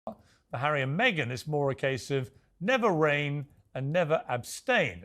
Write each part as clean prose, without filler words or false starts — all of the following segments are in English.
For Harry and Meghan, it's more a case of never reign and never abstain.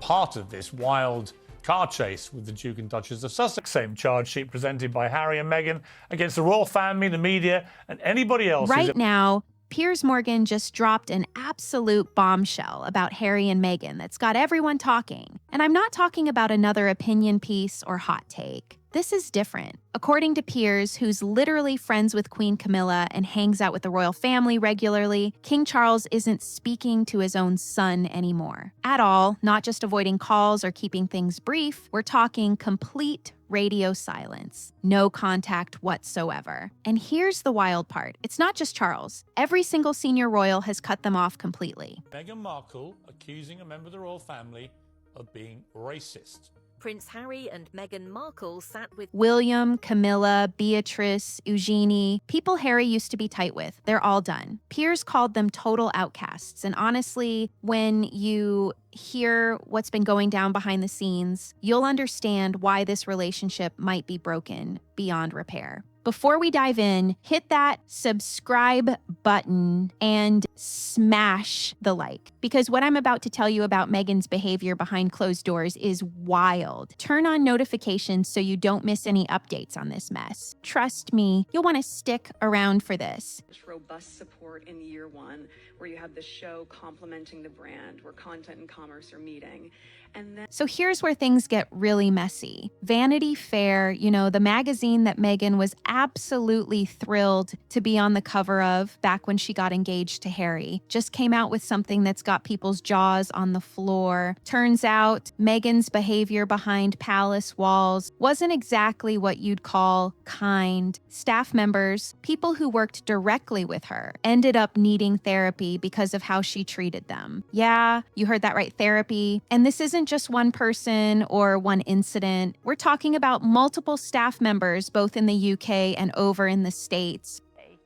Part of this wild car chase with the Duke and Duchess of Sussex. Same charge sheet presented by Harry and Meghan against the royal family, the media, and anybody else. Right now, Piers Morgan just dropped an absolute bombshell about Harry and Meghan that's got everyone talking. And I'm not talking about another opinion piece or hot take. This is different. According to Piers, who's literally friends with Queen Camilla and hangs out with the royal family regularly, King Charles isn't speaking to his own son anymore. At all, not just avoiding calls or keeping things brief. We're talking complete radio silence. No contact whatsoever. And here's the wild part. It's not just Charles. Every single senior royal has cut them off completely. Meghan Markle accusing a member of the royal family of being racist. Prince Harry and Meghan Markle sat with William, Camilla, Beatrice, Eugenie, people Harry used to be tight with. They're all done. Piers called them total outcasts. And honestly, when you hear what's been going down behind the scenes, you'll understand why this relationship might be broken beyond repair. Before we dive in, hit that subscribe button and smash the like, because what I'm about to tell you about Meghan's behavior behind closed doors is wild. Turn on notifications so you don't miss any updates on this mess. Trust me, you'll want to stick around for this. Robust support in year one, where you have the show complementing the brand, where content and commerce are meeting. And then So here's where things get really messy. Vanity Fair, the magazine that Meghan was absolutely thrilled to be on the cover of back when she got engaged to Harry, just came out with something that's got people's jaws on the floor. Turns out Meghan's behavior behind palace walls wasn't exactly what you'd call kind. Staff members, people who worked directly with her, ended up needing therapy because of how she treated them. Yeah, you heard that right, therapy. And this isn't just one person or one incident. We're talking about multiple staff members, both in the UK and over in the States.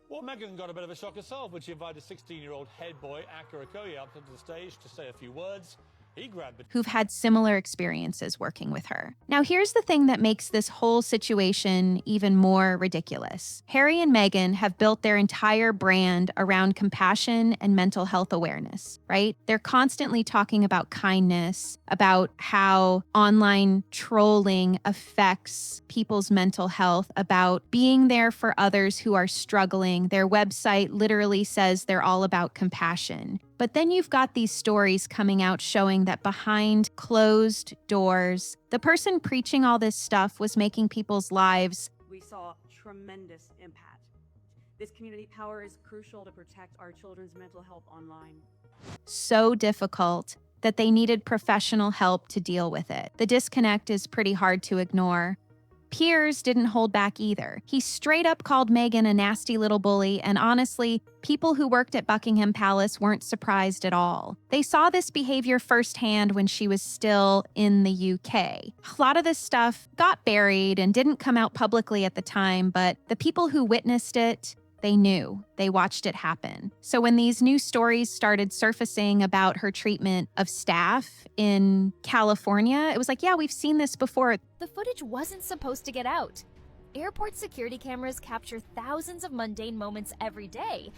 Well, Meghan got a bit of a shock herself when she invited 16-year-old head boy Akira Okoye up onto the stage to say a few words. He grabbed it. Who've had similar experiences working with her. Now, here's the thing that makes this whole situation even more ridiculous. Harry and Meghan have built their entire brand around compassion and mental health awareness, right? They're constantly talking about kindness, about how online trolling affects people's mental health, about being there for others who are struggling. Their website literally says they're all about compassion. But then you've got these stories coming out showing that behind closed doors, the person preaching all this stuff was making people's lives. We saw tremendous impact. This community power is crucial to protect our children's mental health online. So difficult that they needed professional help to deal with it. The disconnect is pretty hard to ignore. Piers didn't hold back either. He straight up called Meghan a nasty little bully, and honestly, people who worked at Buckingham Palace weren't surprised at all. They saw this behavior firsthand when she was still in the UK. A lot of this stuff got buried and didn't come out publicly at the time, but the people who witnessed it, they knew. They watched it happen. So when these new stories started surfacing about her treatment of staff in California, it was like, yeah, we've seen this before. The footage wasn't supposed to get out. Airport security cameras capture thousands of mundane moments every day.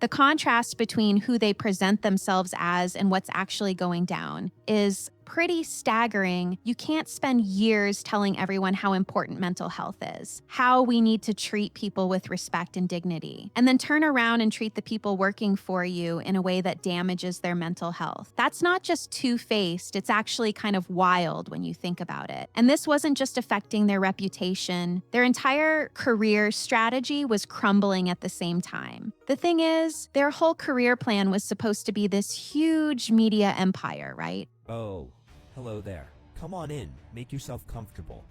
The contrast between who they present themselves as and what's actually going down is pretty staggering. You can't spend years telling everyone how important mental health is, how we need to treat people with respect and dignity, and then turn around and treat the people working for you in a way that damages their mental health. That's not just two-faced, it's actually kind of wild when you think about it. And this wasn't just affecting their reputation. Their entire career strategy was crumbling at the same time. The thing is, their whole career plan was supposed to be this huge media empire, right? Oh, hello there. Come on in. Make yourself comfortable.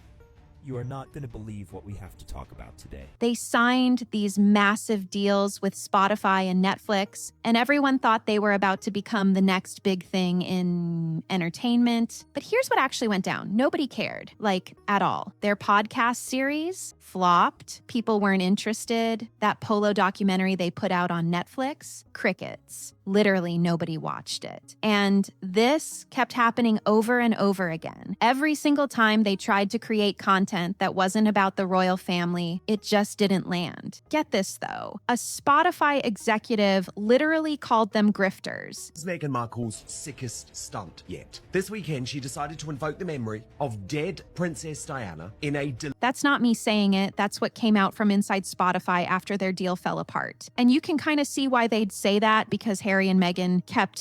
You are not going to believe what we have to talk about today. They signed these massive deals with Spotify and Netflix, and everyone thought they were about to become the next big thing in entertainment. But here's what actually went down. Nobody cared, at all. Their podcast series flopped. People weren't interested. That polo documentary they put out on Netflix, crickets. Literally nobody watched it. And this kept happening over and over again. Every single time they tried to create content content that wasn't about the royal family, it just didn't land. Get this though, a Spotify executive literally called them grifters. It's Meghan Markle's sickest stunt yet. This weekend, she decided to invoke the memory of dead Princess Diana in a That's not me saying it, that's what came out from inside Spotify after their deal fell apart. And you can kind of see why they'd say that, because Harry and Meghan kept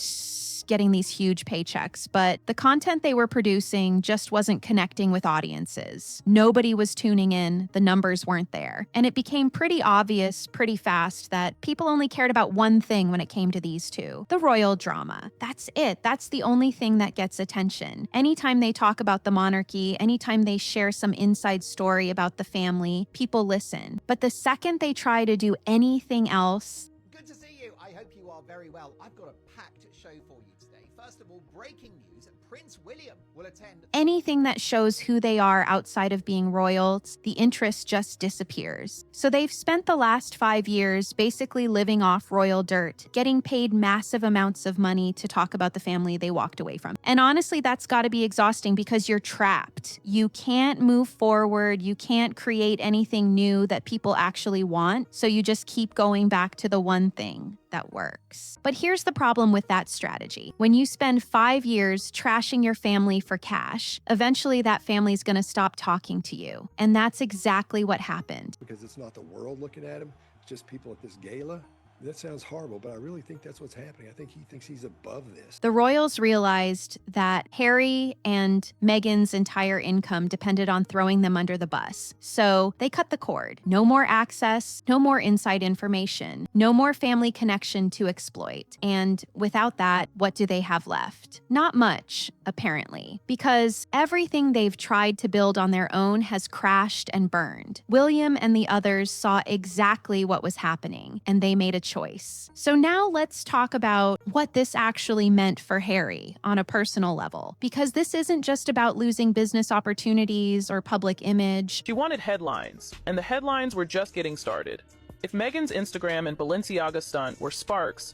getting these huge paychecks, but the content they were producing just wasn't connecting with audiences. Nobody was tuning in, the numbers weren't there. And it became pretty obvious pretty fast that people only cared about one thing when it came to these two, the royal drama. That's it. That's the only thing that gets attention. Anytime they talk about the monarchy, anytime they share some inside story about the family, people listen. But the second they try to do anything else, good to see you. I hope you are very well. I've got a packed show for you today. First of all, breaking news, Prince William will attend. Anything that shows who they are outside of being royals, the interest just disappears. So they've spent the last 5 years basically living off royal dirt, getting paid massive amounts of money to talk about the family they walked away from. And honestly, that's got to be exhausting because you're trapped. You can't move forward. You can't create anything new that people actually want. So you just keep going back to the one thing that works. But here's the problem with that strategy. When you spend 5 years trashing your family for cash, eventually that family's going to stop talking to you. And that's exactly what happened. Because it's not the world looking at him, it's just people at this gala. That sounds horrible, but I really think that's what's happening. I think he thinks he's above this. The royals realized that Harry and Meghan's entire income depended on throwing them under the bus. So they cut the cord. No more access, no more inside information, no more family connection to exploit. And without that, what do they have left? Not much, apparently, because everything they've tried to build on their own has crashed and burned. William and the others saw exactly what was happening, and they made a choice. So now let's talk about what this actually meant for Harry on a personal level, because this isn't just about losing business opportunities or public image. She wanted headlines, and the headlines were just getting started. If Meghan's Instagram and Balenciaga stunt were sparks,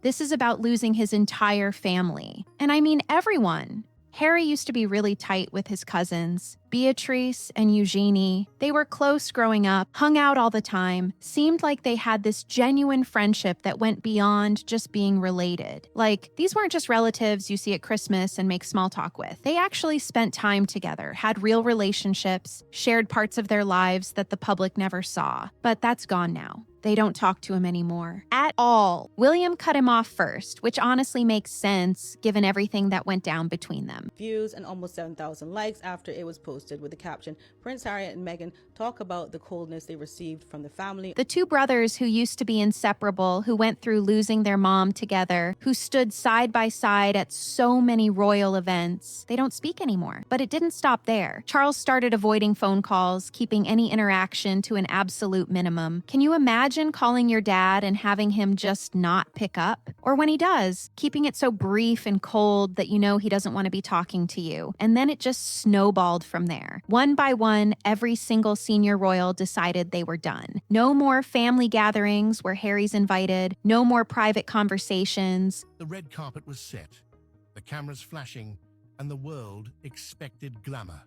this is about losing his entire family. And I mean everyone. Harry used to be really tight with his cousins, Beatrice and Eugenie. They were close growing up, hung out all the time, seemed like they had this genuine friendship that went beyond just being related. Like, these weren't just relatives you see at Christmas and make small talk with. They actually spent time together, had real relationships, shared parts of their lives that the public never saw. But that's gone now. They don't talk to him anymore. At all. William cut him off first, which honestly makes sense given everything that went down between them. Views and almost 7,000 likes after it was posted with the caption, Prince Harry and Meghan talk about the coldness they received from the family. The two brothers who used to be inseparable, who went through losing their mom together, who stood side by side at so many royal events, they don't speak anymore. But it didn't stop there. Charles started avoiding phone calls, keeping any interaction to an absolute minimum. Can you imagine calling your dad and having him just not pick up? Or when he does, keeping it so brief and cold that you know he doesn't want to be talking to you. And then it just snowballed from there. One by one, every single senior royal decided they were done. No more family gatherings where Harry's invited, no more private conversations. The red carpet was set, the cameras flashing, and the world expected glamour.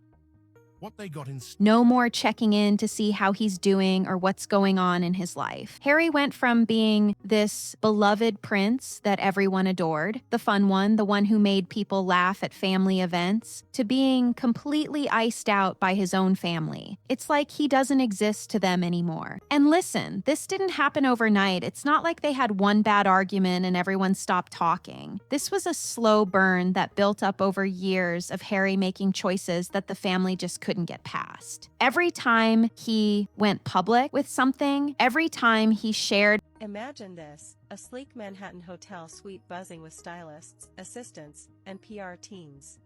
What they got no more checking in to see how he's doing or what's going on in his life. Harry went from being this beloved prince that everyone adored, the fun one, the one who made people laugh at family events, to being completely iced out by his own family. It's like he doesn't exist to them anymore. And listen, this didn't happen overnight. It's not like they had one bad argument and everyone stopped talking. This was a slow burn that built up over years of Harry making choices that the family just couldn't get past. Every time he went public with something, every time he shared. Imagine this, a sleek Manhattan hotel suite buzzing with stylists, assistants, and PR teams.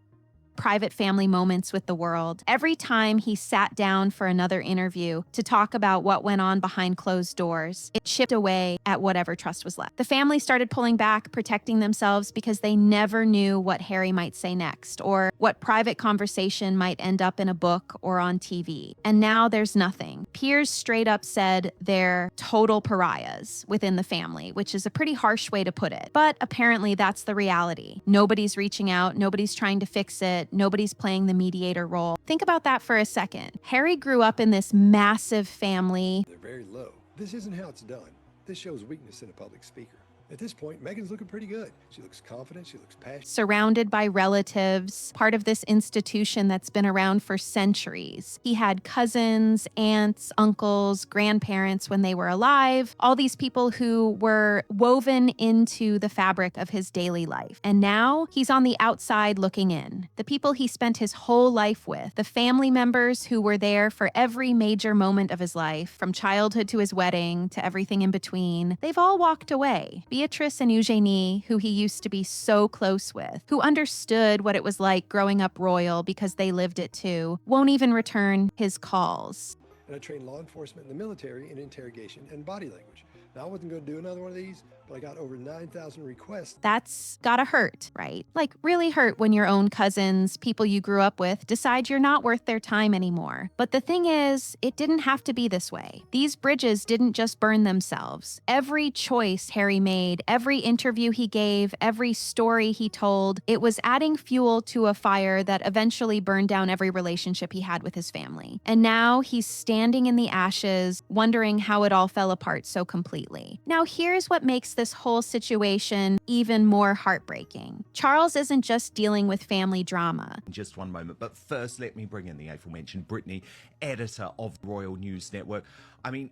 Private family moments with the world. Every time he sat down for another interview to talk about what went on behind closed doors, it chipped away at whatever trust was left. The family started pulling back, protecting themselves because they never knew what Harry might say next or what private conversation might end up in a book or on TV. And now there's nothing. Piers straight up said they're total pariahs within the family, which is a pretty harsh way to put it. But apparently that's the reality. Nobody's reaching out. Nobody's trying to fix it. but nobody's playing the mediator role. Think about that for a second. Harry grew up in this massive family. They're very low. This isn't how it's done. This shows weakness in a public speaker. At this point, Meghan's looking pretty good. She looks confident, she looks passionate. Surrounded by relatives, part of this institution that's been around for centuries. He had cousins, aunts, uncles, grandparents when they were alive, all these people who were woven into the fabric of his daily life. And now he's on the outside looking in. The people he spent his whole life with, the family members who were there for every major moment of his life, from childhood to his wedding to everything in between, they've all walked away. Beatrice and Eugenie, who he used to be so close with, who understood what it was like growing up royal because they lived it too, won't even return his calls. And I trained law enforcement and the military in interrogation and body language. Now, I wasn't going to do another one of these, but I got over 9,000 requests. That's gotta hurt, right? Like, really hurt when your own cousins, people you grew up with, decide you're not worth their time anymore. But the thing is, it didn't have to be this way. These bridges didn't just burn themselves. Every choice Harry made, every interview he gave, every story he told, it was adding fuel to a fire that eventually burned down every relationship he had with his family. And now he's standing in the ashes, wondering how it all fell apart so completely. Now, here's what makes this whole situation even more heartbreaking. Charles isn't just dealing with family drama. Just one moment, but first let me bring in the aforementioned Brittany, editor of Royal News Network. I mean,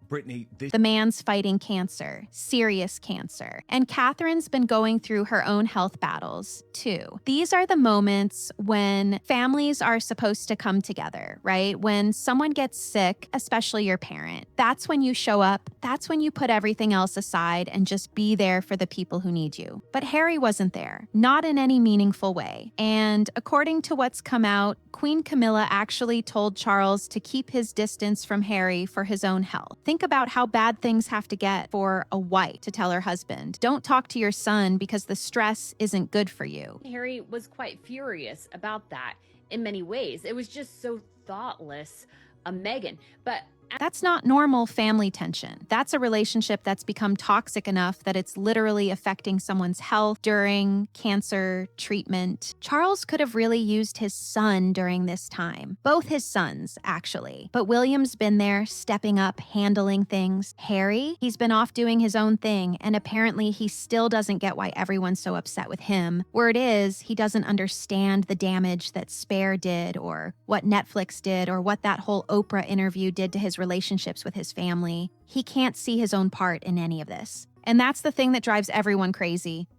Brittany, The man's fighting cancer, serious cancer. And Catherine's been going through her own health battles, too. These are the moments when families are supposed to come together, right? When someone gets sick, especially your parent, that's when you show up. That's when you put everything else aside and just be there for the people who need you. But Harry wasn't there, not in any meaningful way. And according to what's come out, Queen Camilla actually told Charles to keep his distance from Harry for his own health. Think about how bad things have to get for a wife to tell her husband, don't talk to your son because the stress isn't good for you. Harry was quite furious about that in many ways. It was just so thoughtless of Meghan. But that's not normal family tension. That's a relationship that's become toxic enough that it's literally affecting someone's health during cancer treatment. Charles could have really used his son during this time. Both his sons, actually. But William's been there, stepping up, handling things. Harry, he's been off doing his own thing, and apparently he still doesn't get why everyone's so upset with him. Word is, he doesn't understand the damage that Spare did, or what Netflix did, or what that whole Oprah interview did to his relationships with his family. He can't see his own part in any of this. And that's the thing that drives everyone crazy.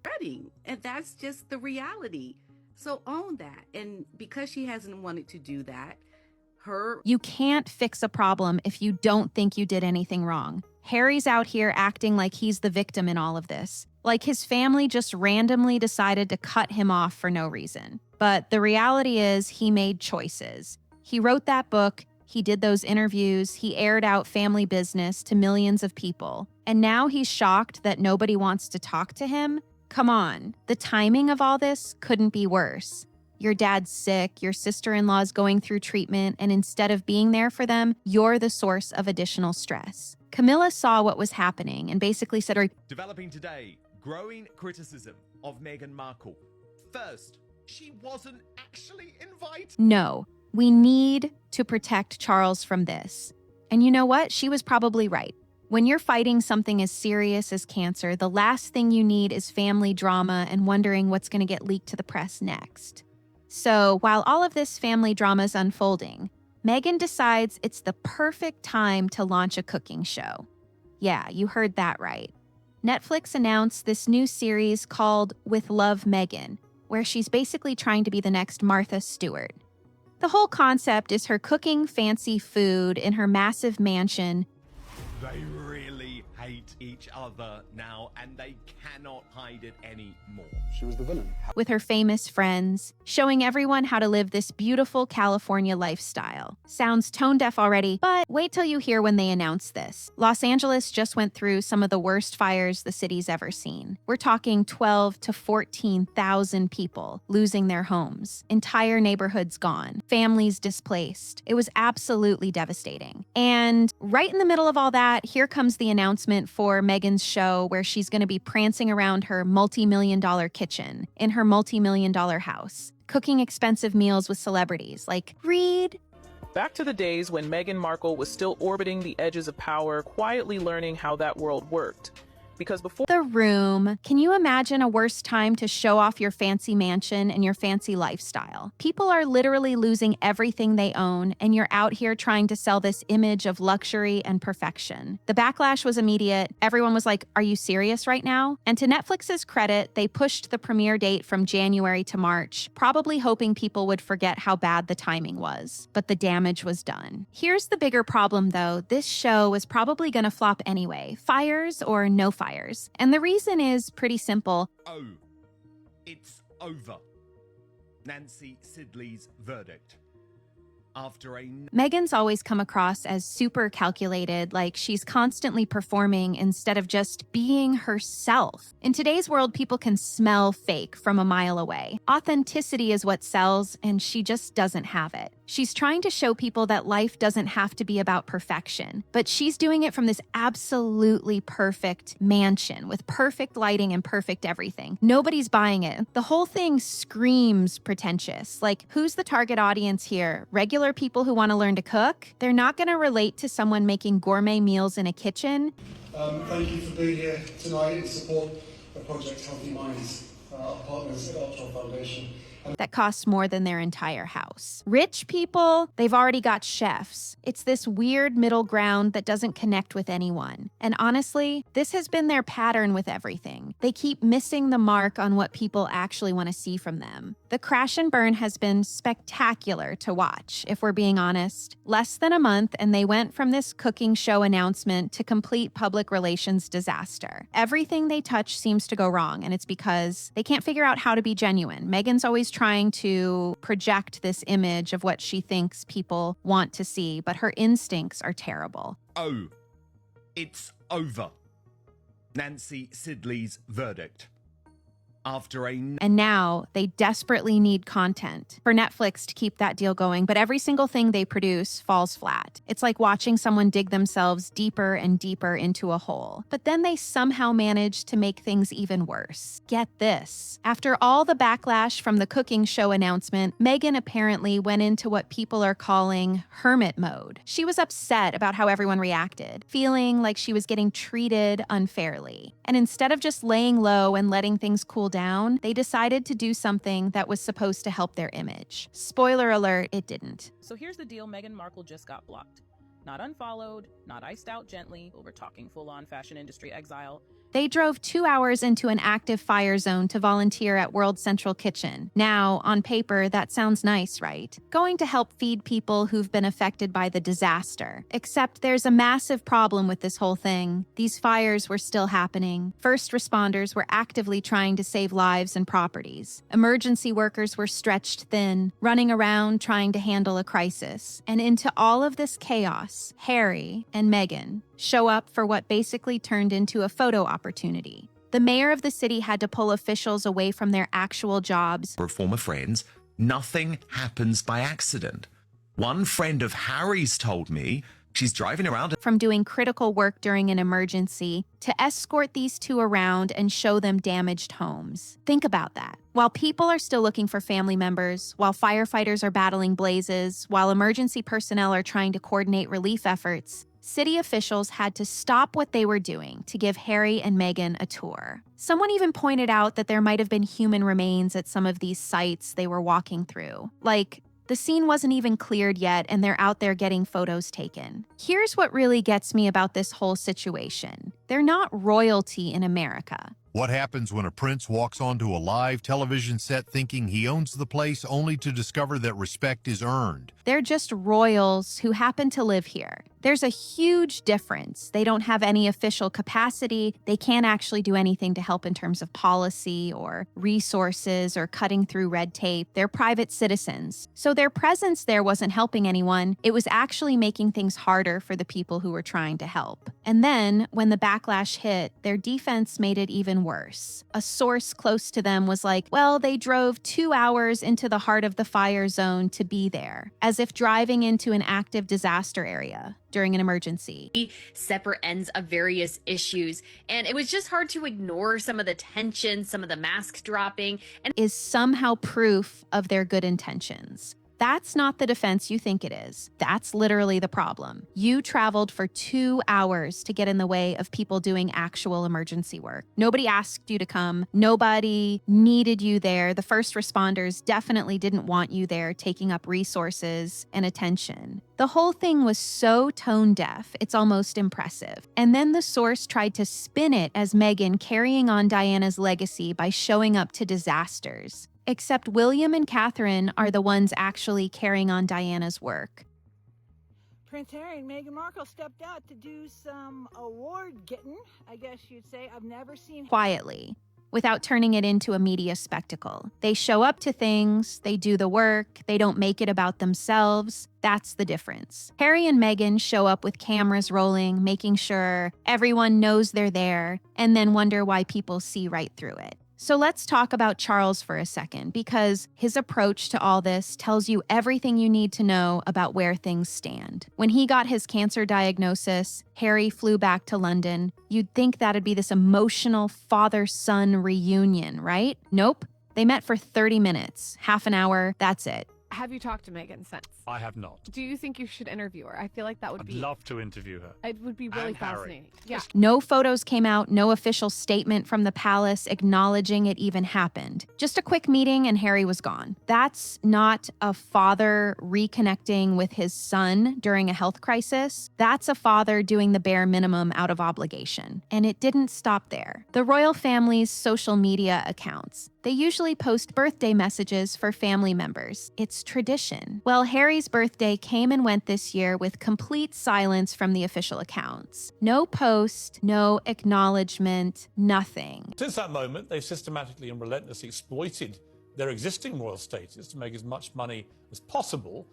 And that's just the reality. So own that. And because she hasn't wanted to do that, You can't fix a problem if you don't think you did anything wrong. Harry's out here acting like he's the victim in all of this. Like his family just randomly decided to cut him off for no reason. But the reality is he made choices. He wrote that book. He did those interviews, he aired out family business to millions of people. And now he's shocked that nobody wants to talk to him? Come on, the timing of all this couldn't be worse. Your dad's sick, your sister-in-law's going through treatment, and instead of being there for them, you're the source of additional stress. Camilla saw what was happening and basically said, developing today, growing criticism of Meghan Markle. First, she wasn't actually invited. No. We need to protect Charles from this. And you know what? She was probably right. When you're fighting something as serious as cancer, the last thing you need is family drama and wondering what's going to get leaked to the press next. So while all of this family drama is unfolding, Meghan decides it's the perfect time to launch a cooking show. Yeah, you heard that right. Netflix announced this new series called With Love, Meghan, where she's basically trying to be the next Martha Stewart. The whole concept is her cooking fancy food in her massive mansion. They really hate each other now, and they cannot hide it anymore. She was the villain. With her famous friends, showing everyone how to live this beautiful California lifestyle. Sounds tone deaf already, but wait till you hear when they announce this. Los Angeles just went through some of the worst fires the city's ever seen. We're talking 12 to 14,000 people losing their homes, entire neighborhoods gone, families displaced. It was absolutely devastating. And right in the middle of all that, here comes the announcement for Meghan's show where she's going to be prancing around her multi-million-dollar kitchen in her multi-million-dollar house. cooking expensive meals with celebrities. Like, read. Back to the days when Meghan Markle was still orbiting the edges of power, quietly learning how that world worked. Because before The room. Can you imagine a worse time to show off your fancy mansion and your fancy lifestyle? People are literally losing everything they own, and you're out here trying to sell this image of luxury and perfection. The backlash was immediate. Everyone was like, are you serious right now? And to Netflix's credit, they pushed the premiere date from January to March, probably hoping people would forget how bad the timing was. But the damage was done. Here's the bigger problem, though. This show was probably going to flop anyway. Fires or no fires. And the reason is pretty simple. Oh, it's over. Nancy Sidley's verdict. After a... Meghan's always come across as super calculated, like she's constantly performing instead of just being herself. In today's world, people can smell fake from a mile away. Authenticity is what sells, and she just doesn't have it. She's trying to show people that life doesn't have to be about perfection, but she's doing it from this absolutely perfect mansion with perfect lighting and perfect everything. Nobody's buying it. The whole thing screams pretentious. Like, who's the target audience here? Regular people who want to learn to cook? They're not going to relate to someone making gourmet meals in a kitchen. Thank you for being here tonight in support of Project Healthy Minds, our partners at Archwell Foundation. That costs more than their entire house. Rich people, they've already got chefs. It's this weird middle ground that doesn't connect with anyone. And honestly, this has been their pattern with everything. They keep missing the mark on what people actually want to see from them. The crash and burn has been spectacular to watch, if we're being honest. Less than a month, and they went from this cooking show announcement to complete public relations disaster. Everything they touch seems to go wrong, and it's because they can't figure out how to be genuine. Meghan's always trying to project this image of what she thinks people want to see, but her instincts are terrible. Oh, it's over. Nancy Sidley's verdict. After a... And now they desperately need content for Netflix to keep that deal going, but every single thing they produce falls flat. It's like watching someone dig themselves deeper and deeper into a hole. But then they somehow manage to make things even worse. Get this. After all the backlash from the cooking show announcement, Meghan apparently went into what people are calling hermit mode. She was upset about how everyone reacted, feeling like she was getting treated unfairly. And instead of just laying low and letting things cool down, they decided to do something that was supposed to help their image. Spoiler alert, it didn't. So here's the deal, Meghan Markle just got blocked. Not unfollowed, not iced out gently, we're talking full-on fashion industry exile. They drove 2 hours into an active fire zone to volunteer at World Central Kitchen. Now, on paper, that sounds nice, right? Going to help feed people who've been affected by the disaster. Except there's a massive problem with this whole thing. These fires were still happening. First responders were actively trying to save lives and properties. Emergency workers were stretched thin, running around trying to handle a crisis. And into all of this chaos, Harry and Meghan show up for what basically turned into a photo opportunity. The mayor of the city had to pull officials away from their actual jobs. For former friends, nothing happens by accident. One friend of Harry's told me she's driving around from doing critical work during an emergency to escort these two around and show them damaged homes. Think about that. While people are still looking for family members, while firefighters are battling blazes, while emergency personnel are trying to coordinate relief efforts, city officials had to stop what they were doing to give Harry and Meghan a tour. Someone even pointed out that there might have been human remains at some of these sites they were walking through. Like, the scene wasn't even cleared yet, and they're out there getting photos taken. Here's what really gets me about this whole situation. They're not royalty in America. What happens when a prince walks onto a live television set thinking he owns the place only to discover that respect is earned? They're just royals who happen to live here. There's a huge difference. They don't have any official capacity. They can't actually do anything to help in terms of policy or resources or cutting through red tape. They're private citizens. So their presence there wasn't helping anyone. It was actually making things harder for the people who were trying to help. And then, when the backlash hit, their defense made it even worse. A source close to them was like, well, they drove 2 hours into the heart of the fire zone to be there, as if driving into an active disaster area during an emergency. Separate ends of various issues, and it was just hard to ignore some of the tension, some of the mask dropping, and is somehow proof of their good intentions. That's not the defense you think it is. That's literally the problem. You traveled for 2 hours to get in the way of people doing actual emergency work. Nobody asked you to come. Nobody needed you there. The first responders definitely didn't want you there, taking up resources and attention. The whole thing was so tone deaf, it's almost impressive. And then the source tried to spin it as Meghan carrying on Diana's legacy by showing up to disasters. Except William and Catherine are the ones actually carrying on Diana's work. Prince Harry and Meghan Markle stepped out to do some award-getting, I guess you'd say. I've never seen... Quietly, without turning it into a media spectacle. They show up to things, they do the work, they don't make it about themselves. That's the difference. Harry and Meghan show up with cameras rolling, making sure everyone knows they're there, and then wonder why people see right through it. So let's talk about Charles for a second, because his approach to all this tells you everything you need to know about where things stand. When he got his cancer diagnosis, Harry flew back to London. You'd think that'd be this emotional father-son reunion, right? Nope. They met for 30 minutes, half an hour, that's it. Have you talked to Meghan since? I have not. Do you think you should interview her? I feel like that would I'd be... love to interview her. It would be really And Harry. fascinating. Yeah. No photos came out, no official statement from the palace acknowledging it even happened. Just a quick meeting and Harry was gone. That's not a father reconnecting with his son during a health crisis. That's a father doing the bare minimum out of obligation. And it didn't stop there. The royal family's social media accounts. They usually post birthday messages for family members. It's tradition. Well, Harry's birthday came and went this year with complete silence from the official accounts. No post, no acknowledgement, nothing. Since that moment, they've systematically and relentlessly exploited their existing royal status to make as much money as possible.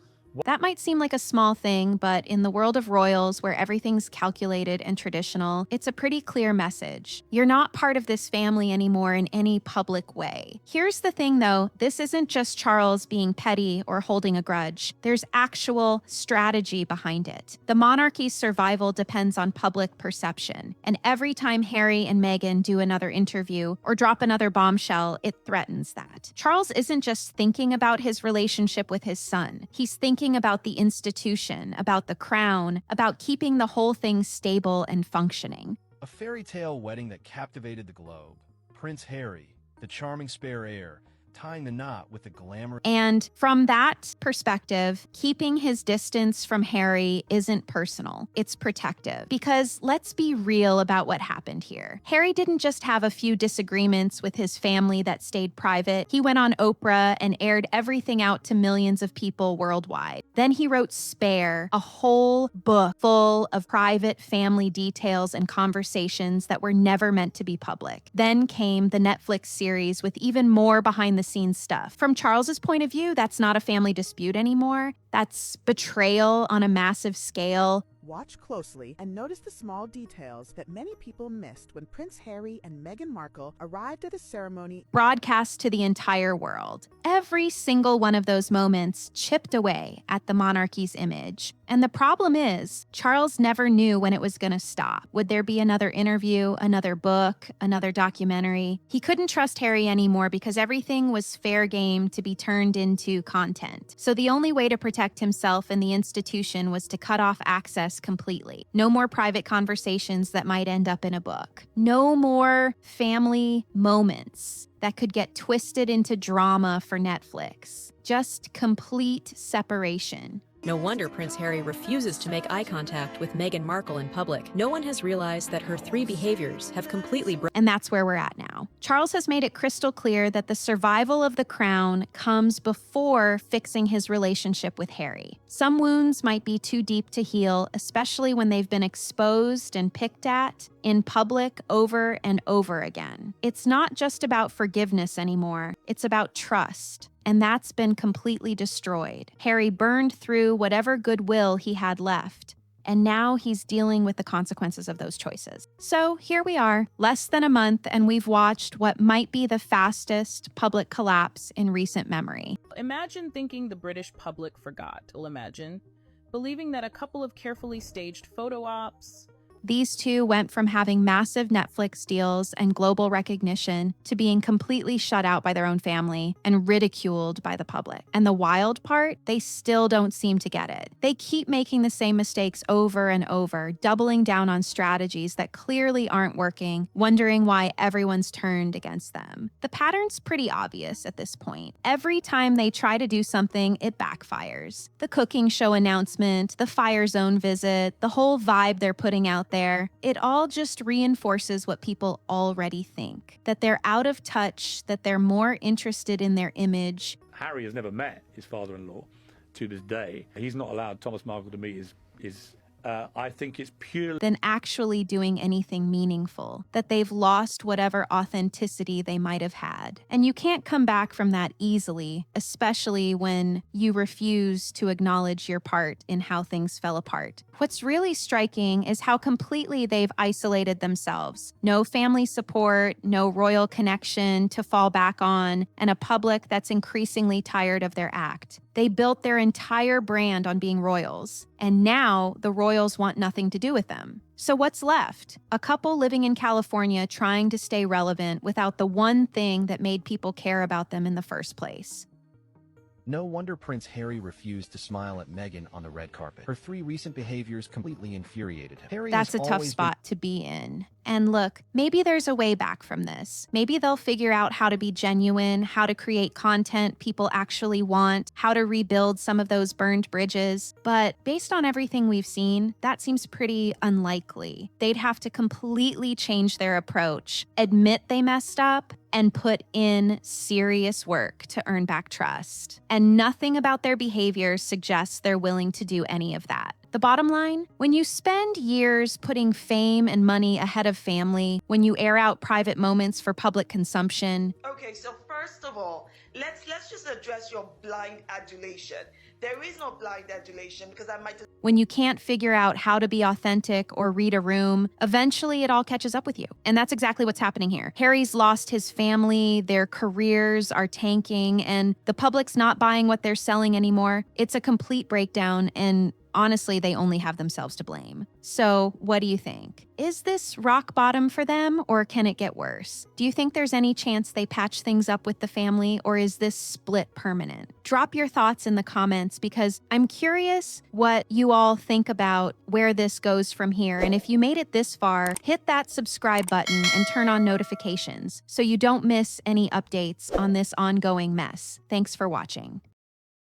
That might seem like a small thing, but in the world of royals, where everything's calculated and traditional, it's a pretty clear message. You're not part of this family anymore in any public way. Here's the thing, though. This isn't just Charles being petty or holding a grudge. There's actual strategy behind it. The monarchy's survival depends on public perception, and every time Harry and Meghan do another interview or drop another bombshell, it threatens that. Charles isn't just thinking about his relationship with his son. He's thinking about the institution, about the crown, about keeping the whole thing stable and functioning. A fairy tale wedding that captivated the globe. Prince Harry, the charming spare heir, tying the knot with the glamour. And from that perspective, keeping his distance from Harry isn't personal, it's protective. Because let's be real about what happened here. Harry didn't just have a few disagreements with his family that stayed private. He went on Oprah and aired everything out to millions of people worldwide. Then he wrote Spare, a whole book full of private family details and conversations that were never meant to be public. Then came the Netflix series with even more behind-the-scenes stuff. From Charles's point of view, that's not a family dispute anymore. That's betrayal on a massive scale. Watch closely and notice the small details that many people missed when Prince Harry and Meghan Markle arrived at the ceremony. Broadcast to the entire world. Every single one of those moments chipped away at the monarchy's image. And the problem is, Charles never knew when it was going to stop. Would there be another interview, another book, another documentary? He couldn't trust Harry anymore because everything was fair game to be turned into content. So the only way to protect himself and the institution was to cut off access completely. No more private conversations that might end up in a book. No more family moments that could get twisted into drama for Netflix. Just complete separation. No wonder Prince Harry refuses to make eye contact with Meghan Markle in public. No one has realized that her three behaviors have completely And that's where we're at now. Charles has made it crystal clear that the survival of the crown comes before fixing his relationship with Harry. Some wounds might be too deep to heal, especially when they've been exposed and picked at in public over and over again. It's not just about forgiveness anymore. It's about trust. And that's been completely destroyed. Harry burned through whatever goodwill he had left. and now he's dealing with the consequences of those choices. So here we are, less than a month, and we've watched what might be the fastest public collapse in recent memory. Imagine thinking the British public forgot. Imagine believing that a couple of carefully staged photo ops. These two went from having massive Netflix deals and global recognition to being completely shut out by their own family and ridiculed by the public. And the wild part, they still don't seem to get it. They keep making the same mistakes over and over, doubling down on strategies that clearly aren't working, wondering why everyone's turned against them. The pattern's pretty obvious at this point. Every time they try to do something, it backfires. The cooking show announcement, the fire zone visit, the whole vibe they're putting out there, it all just reinforces what people already think, that they're out of touch, that they're more interested in their image. Harry has never met his father-in-law to this day. He's not allowed Thomas Markle to meet his I think it's purely than actually doing anything meaningful, that they've lost whatever authenticity they might have had. And you can't come back from that easily, especially when you refuse to acknowledge your part in how things fell apart. What's really striking is how completely they've isolated themselves. No family support, no royal connection to fall back on, and a public that's increasingly tired of their act. They built their entire brand on being royals, and now the royals want nothing to do with them. So what's left? A couple living in California trying to stay relevant without the one thing that made people care about them in the first place. No wonder Prince Harry refused to smile at Meghan on the red carpet. Her 3 recent behaviors completely infuriated him. Harry That's a tough spot to be in. And look, maybe there's a way back from this. Maybe they'll figure out how to be genuine, how to create content people actually want, how to rebuild some of those burned bridges. But based on everything we've seen, that seems pretty unlikely. They'd have to completely change their approach, admit they messed up, and put in serious work to earn back trust. And nothing about their behavior suggests they're willing to do any of that. The bottom line, when you spend years putting fame and money ahead of family, when you air out private moments for public consumption. Okay, so first of all, let's just address your blind adulation. There is no blind adulation because I might... When you can't figure out how to be authentic or read a room, eventually it all catches up with you. And that's exactly what's happening here. Harry's lost his family, their careers are tanking, and the public's not buying what they're selling anymore. It's a complete breakdown, and honestly, they only have themselves to blame. So what do you think? Is this rock bottom for them, or can it get worse? Do you think there's any chance they patch things up with the family, or is this split permanent? Drop your thoughts in the comments, because I'm curious what you all think about where this goes from here. And if you made it this far, hit that subscribe button and turn on notifications so you don't miss any updates on this ongoing mess. Thanks for watching.